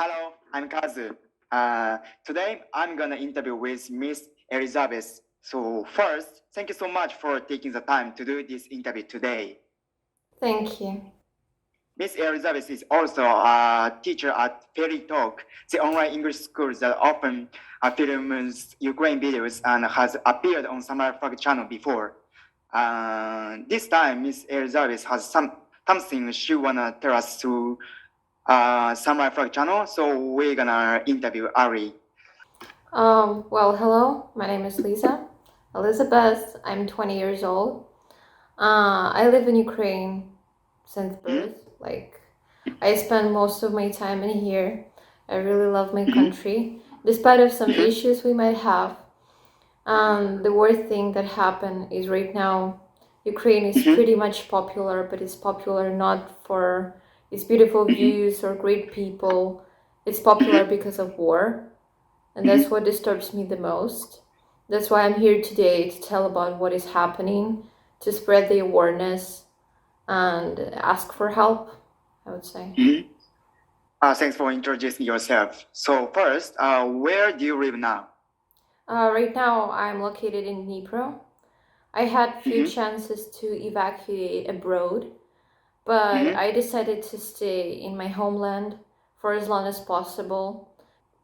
Hello, I'm Kazu. Today I'm gonna interview with Miss Elizabeth. So first, thank you so much for taking the time to do this interview today. Thank you. Miss Elizabeth is also a teacher at FeliTalk, the online English school that often films Ukraine videos and has appeared on Samu Life Frag channel before. This time, Miss Elizabeth has something she wanna tell us through Samu Life Frag channel, so we're gonna interview Ari. Well, hello, my name is Elizabeth. I'm 20 years old. I live in Ukraine since birth. I spend most of my time in here. I really love my country, despite of some issues we might have. The worst thing that happened is right now, Ukraine is pretty much popular, but it's popular not for its beautiful views or great people. It's popular because of war. And that's what disturbs me the most. That's why I'm here today to tell about what is happening, to spread the awareness and ask for help, I would say. Thanks for introducing yourself. So first, where do you live now? Right now, I'm located in Dnipro. I had few chances to evacuate abroad, but I decided to stay in my homeland for as long as possible.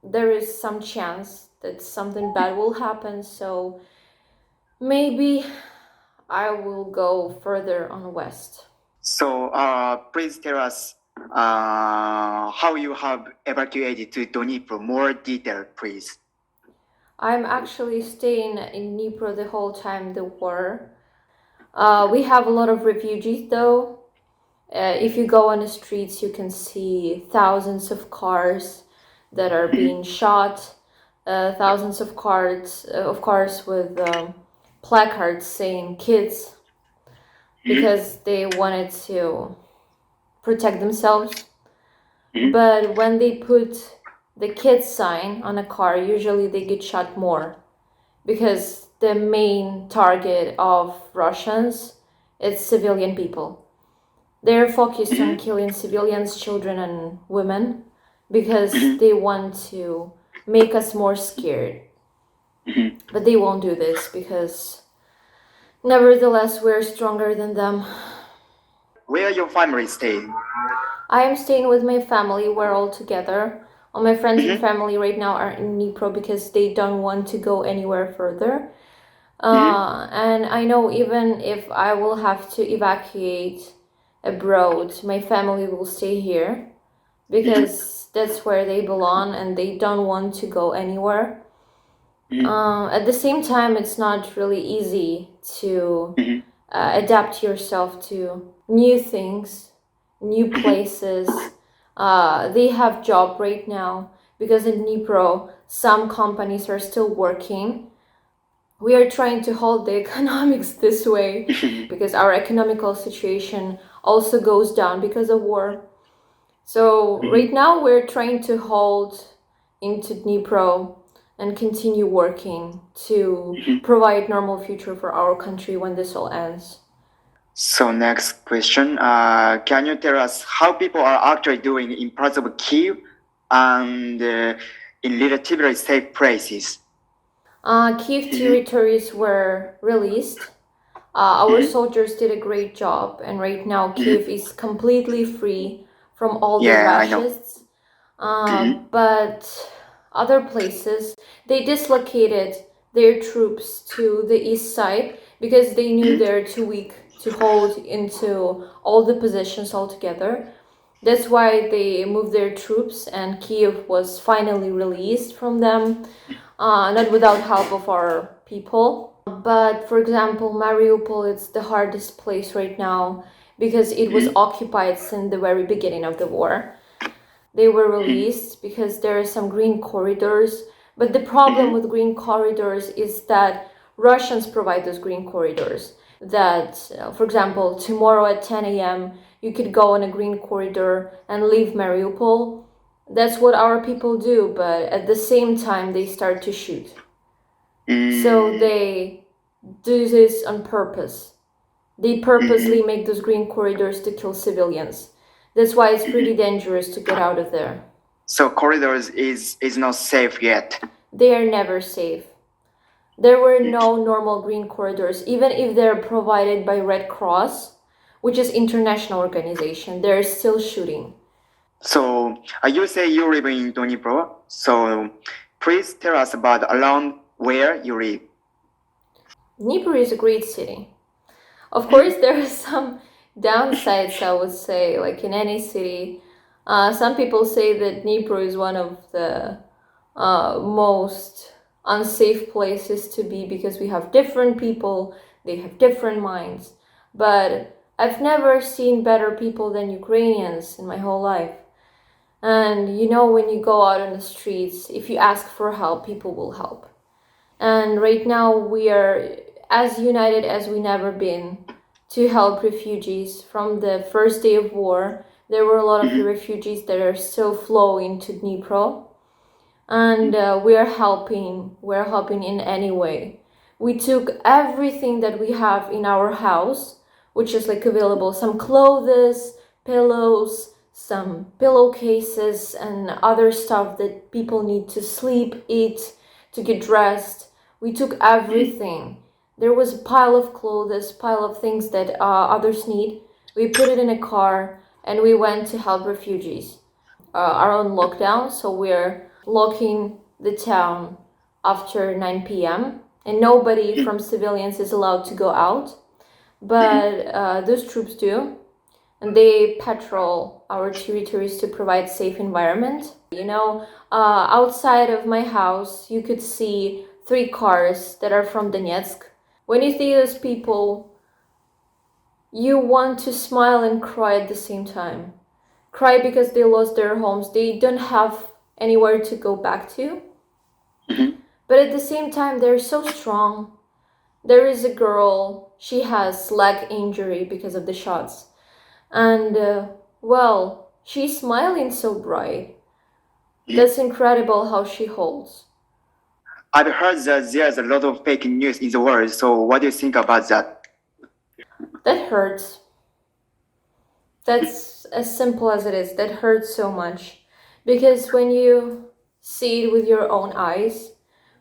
There is some chance that something bad will happen, so maybe I will go further on west. So please tell us how you have evacuated to Dnipro. More detail, please. I'm actually staying in Dnipro the whole time the war. We have a lot of refugees though. If you go on the streets, you can see thousands of cars that are being shot, thousands of cars with placards saying kids, because they wanted to protect themselves. But when they put the kids sign on a car, usually they get shot more, because the main target of Russians is civilian people. They're focused on killing civilians, children and women, because they want to make us more scared. But they won't do this, because nevertheless we're stronger than them. Where your family staying? I am staying with my family. We're all together. All my friends and family right now are in Dnipro because they don't want to go anywhere further. And I know even if I will have to evacuate abroad, my family will stay here because that's where they belong and they don't want to go anywhere. At the same time, it's not really easy to adapt yourself to new things, new places. They have job right now because in Dnipro, some companies are still working. We are trying to hold the economics this way because our economical situation also goes down because of war. So right now we're trying to hold into Dnipro and continue working to provide normal future for our country when this all ends. So next question, can you tell us how people are actually doing in parts of Kyiv and in relatively safe places? Kyiv territories were released. Our soldiers did a great job, and right now Kyiv is completely free from all the fascists. But other places, they dislocated their troops to the east side because they knew they're too weak to hold into all the positions altogether. That's why they moved their troops, and Kyiv was finally released from them, not without help of our people. But for example, Mariupol, it's the hardest place right now because it was occupied since the very beginning of the war. They were released because there are some green corridors, but the problem with green corridors is that Russians provide those green corridors. That, for example, tomorrow at 10 a.m. you could go on a green corridor and leave Mariupol. That's what our people do, but at the same time they start to shoot. So they do this on purpose. They purposely make those green corridors to kill civilians. That's why it's pretty dangerous to get out of there. So corridors is not safe yet. They are never safe. There were no normal green corridors, even if they're provided by Red Cross, which is international organization. They're still shooting. So you say you live in Dnipro. So please tell us about around where you live. Dnipro is a great city. Of course, there are some downsides, I would say, like in any city. Some people say that Dnipro is one of the most unsafe places to be because we have different people, they have different minds. But I've never seen better people than Ukrainians in my whole life. And you know, when you go out on the streets, if you ask for help, people will help. And right now we are as united as we never been to help refugees. From the first day of war, there were a lot of refugees that are still flowing to Dnipro. And we're helping in any way. We took everything that we have in our house, which is like available, some clothes, pillows, some pillowcases and other stuff that people need to sleep, eat, to get dressed. We took everything. There was a pile of clothes, pile of things that others need. We put it in a car and we went to help refugees. Our own lockdown, so we're locking the town after 9 p.m. and nobody from civilians is allowed to go out. But those troops do, and they patrol our territories to provide safe environment. You know, outside of my house, you could see 3 cars that are from Donetsk. When you see those people, you want to smile and cry at the same time. Cry because they lost their homes. They don't have anywhere to go back to. But at the same time, they're so strong. There is a girl, she has leg injury because of the shots. And, well, she's smiling so bright. That's incredible how she holds. I've heard that there's a lot of fake news in the world. So what do you think about that? That hurts. That's as simple as it is. That hurts so much. Because when you see it with your own eyes,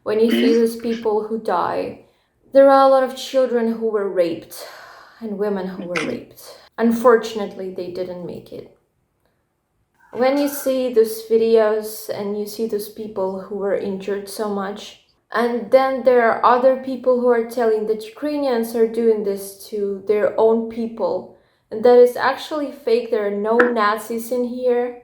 when you see those people who die, there are a lot of children who were raped and women who were raped. Unfortunately, they didn't make it. When you see those videos and you see those people who were injured so much, and then there are other people who are telling that Ukrainians are doing this to their own people, and that is actually fake. There are no Nazis in here,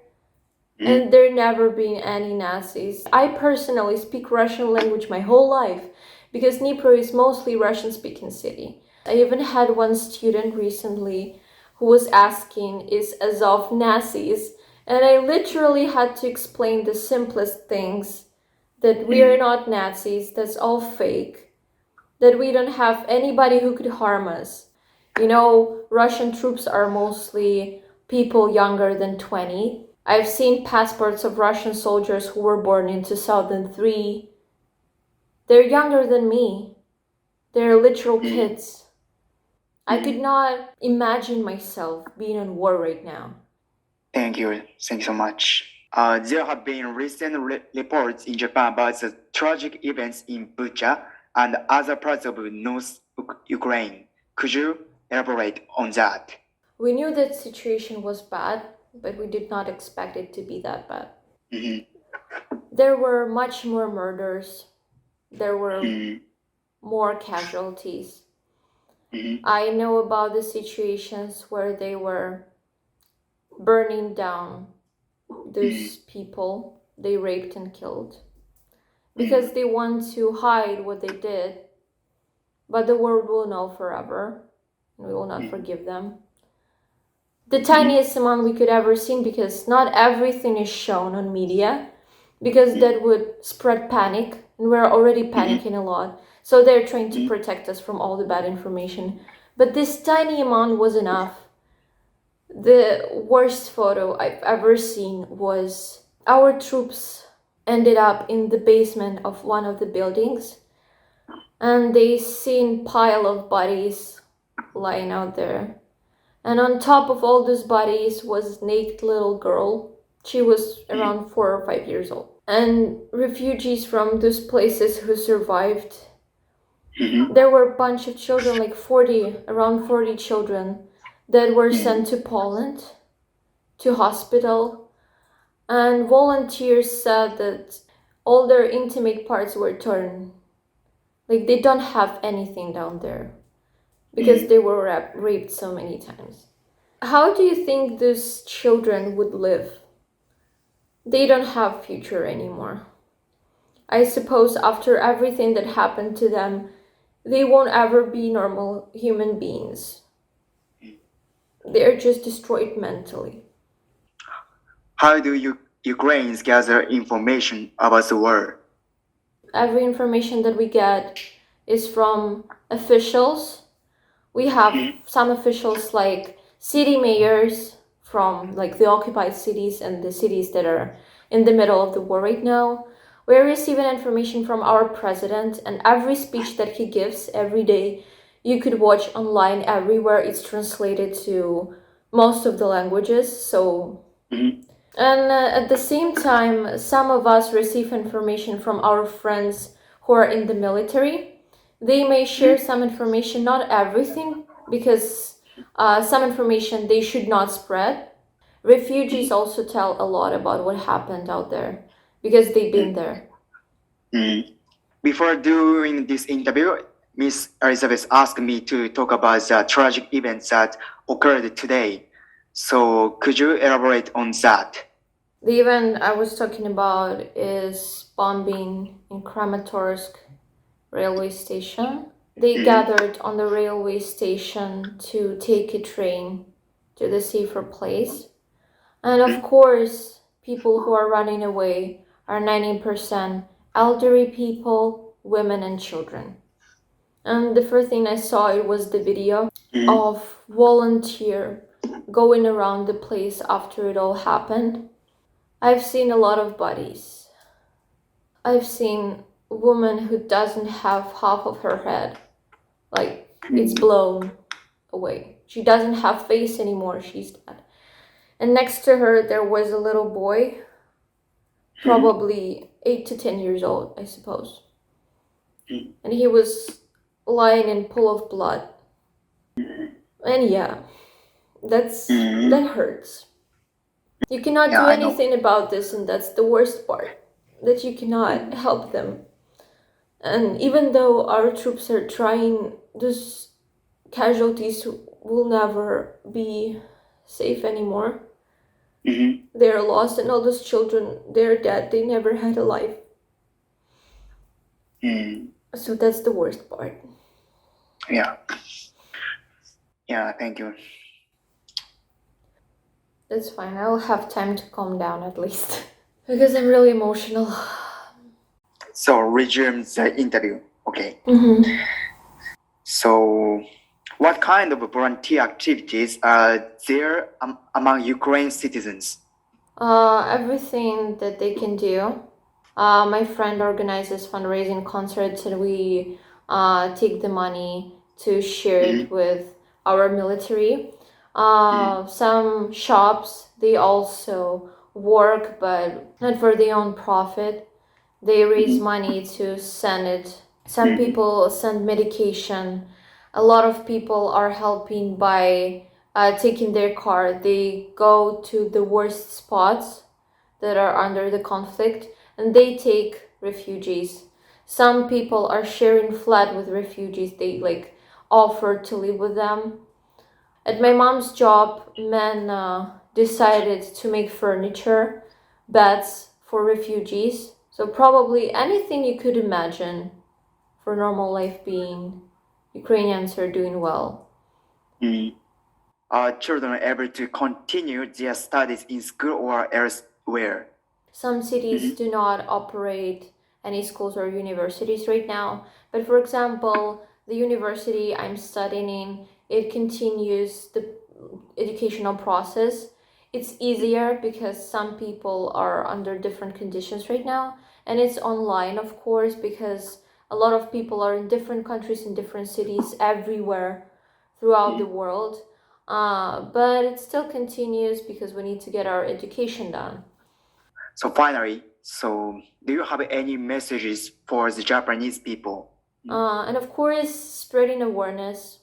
and there never been any Nazis. I personally speak Russian language my whole life because Dnipro is mostly Russian-speaking city. I even had one student recently who was asking, is Azov Nazis? And I literally had to explain the simplest things, that we are not Nazis, that's all fake, that we don't have anybody who could harm us. You know, Russian troops are mostly people younger than 20. I've seen passports of Russian soldiers who were born in 2003. They're younger than me. They're literal kids. I could not imagine myself being in war right now. Thank you so much. There have been recent reports in Japan about the tragic events in Bucha and other parts of North Ukraine. Could you elaborate on that? We knew that situation was bad, but we did not expect it to be that bad. There were much more murders. There were more casualties. I know about the situations where they were burning down those people they raped and killed because they want to hide what they did, but the world will know forever and we will not forgive them. The tiniest amount we could ever seen, because not everything is shown on media, because that would spread panic, and we're already panicking a lot, so they're trying to protect us from all the bad information. But this tiny amount was enough. The worst photo I've ever seen was our troops ended up in the basement of one of the buildings, and they seen pile of bodies lying out there. And on top of all those bodies was naked little girl She was around 4 or 5 years old. And refugees from those places who survived, there were a bunch of children, like around 40 children that were sent to Poland, to hospital. And volunteers said that all their intimate parts were torn. Like they don't have anything down there because they were raped so many times. How do you think those children would live? They don't have future anymore. I suppose after everything that happened to them, they won't ever be normal human beings. They're just destroyed mentally. How do Ukrainians gather information about the war? Every information that we get is from officials. We have some officials like city mayors from like the occupied cities and the cities that are in the middle of the war right now. We're receiving information from our president, and every speech that he gives every day, you could watch online everywhere. It's translated to most of the languages. So, and at the same time, some of us receive information from our friends who are in the military. They may share some information, not everything, because some information they should not spread. Refugees also tell a lot about what happened out there because they've been there. Before doing this interview, Miss Elizabeth asked me to talk about the tragic events that occurred today. So could you elaborate on that? The event I was talking about is bombing in Kramatorsk railway station. They gathered on the railway station to take a train to the safer place. And of course, people who are running away are 90% elderly people, women and children. And the first thing I saw, it was the video of volunteer going around the place after it all happened. I've seen a lot of bodies. I've seen a woman who doesn't have half of her head. Like, it's blown away. She doesn't have face anymore. She's dead. And next to her, there was a little boy, probably 8 to 10 years old, I suppose. And he was lying in a pool of blood. And yeah, that hurts. You cannot do anything about this, and that's the worst part, that you cannot help them. And even though our troops are trying, those casualties will never be safe anymore. They're lost, and all those children, they're dead. They never had a life. So that's the worst part. Yeah, thank you. That's fine. I'll have time to calm down at least. Because I'm really emotional. So resume the interview. Okay. So what kind of volunteer activities are there among Ukrainian citizens? Everything that they can do. My friend organizes fundraising concerts, and we take the money to share it with our military. Some shops, they also work, but not for their own profit. They raise money to send it. Some people send medication. A lot of people are helping by taking their car. They go to the worst spots that are under the conflict, and they take refugees. Some people are sharing flat with refugees. They like offer to live with them. At my mom's job, men decided to make furniture, beds for refugees. So probably anything you could imagine for normal life being, Ukrainians are doing well. Are children able to continue their studies in school or elsewhere? Some cities do not operate any schools or universities right now. But for example, the university I'm studying in, it continues the educational process. It's easier because some people are under different conditions right now. And it's online, of course, because a lot of people are in different countries, in different cities, everywhere throughout the world. but it still continues because we need to get our education done. So finally, do you have any messages for the Japanese people? And of course, spreading awareness,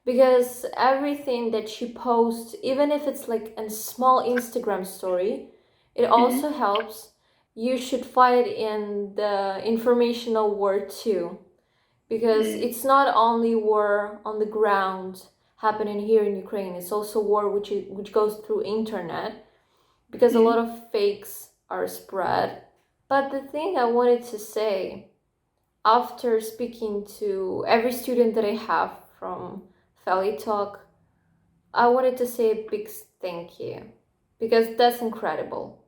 because everything that you post, even if it's like a small Instagram story, it also helps. You should find in the informational war too, because it's not only war on the ground happening here in Ukraine, it's also war which goes through internet, because a lot of fakes are spread. But the thing I wanted to say, after speaking to every student that I have from FeliTalk, I wanted to say a big thank you, because that's incredible.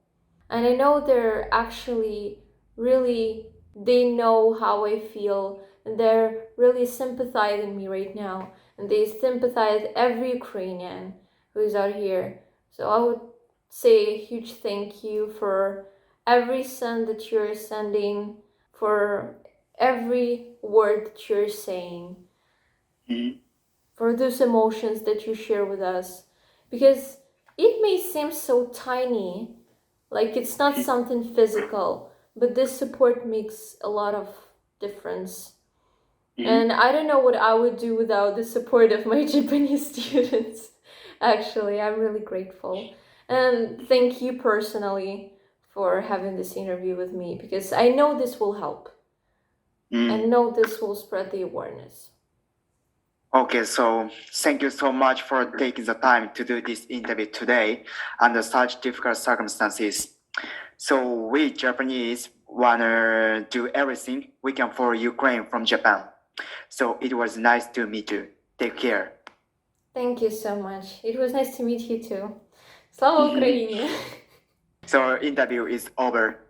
And I know they're actually really, they know how I feel, and they're really sympathizing me right now, and they sympathize every Ukrainian who is out here. So I would say a huge thank you for every send that you're sending, for every word that you're saying, for those emotions that you share with us, because it may seem so tiny, like it's not something physical, but this support makes a lot of difference. And I don't know what I would do without the support of my Japanese students. Actually, I'm really grateful. And thank you personally for having this interview with me, because I know this will help. I know this will spread the awareness. Okay, so thank you so much for taking the time to do this interview today under such difficult circumstances. So we Japanese wanna do everything we can for Ukraine from Japan. So it was nice to meet you. Take care. Thank you so much. It was nice to meet you too. Слава Україні! So our interview is over.